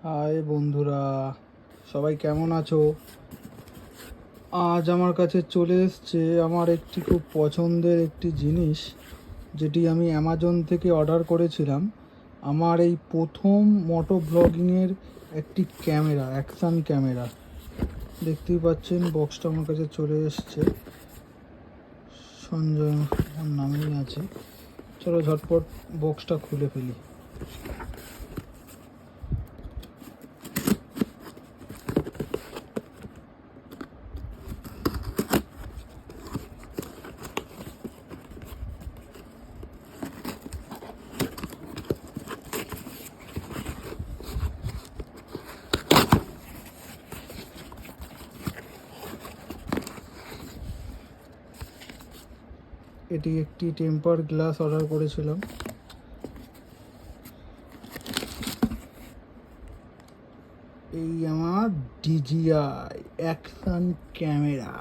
High বন্ধুরা, সবাই কেমন আছো? আজ আমার কাছে চলে এসছে আমার একটি খুব পছন্দের একটি জিনিস, যেটি আমি অ্যামাজন থেকে অর্ডার করেছিলাম। আমার এই প্রথম মোটো ব্লগিংয়ের একটি ক্যামেরা, অ্যাকশান ক্যামেরা। দেখতেই পাচ্ছেন বক্সটা আমার কাছে চলে এসছে। সঞ্জয় আমার নামেই আছে। চলো ঝটপট বক্সটা খুলে ফেলি। এটি একটি টেম্পার গ্লাস অর্ডার করেছিলাম। এই আমার ডিজিআই অ্যাকশন ক্যামেরা।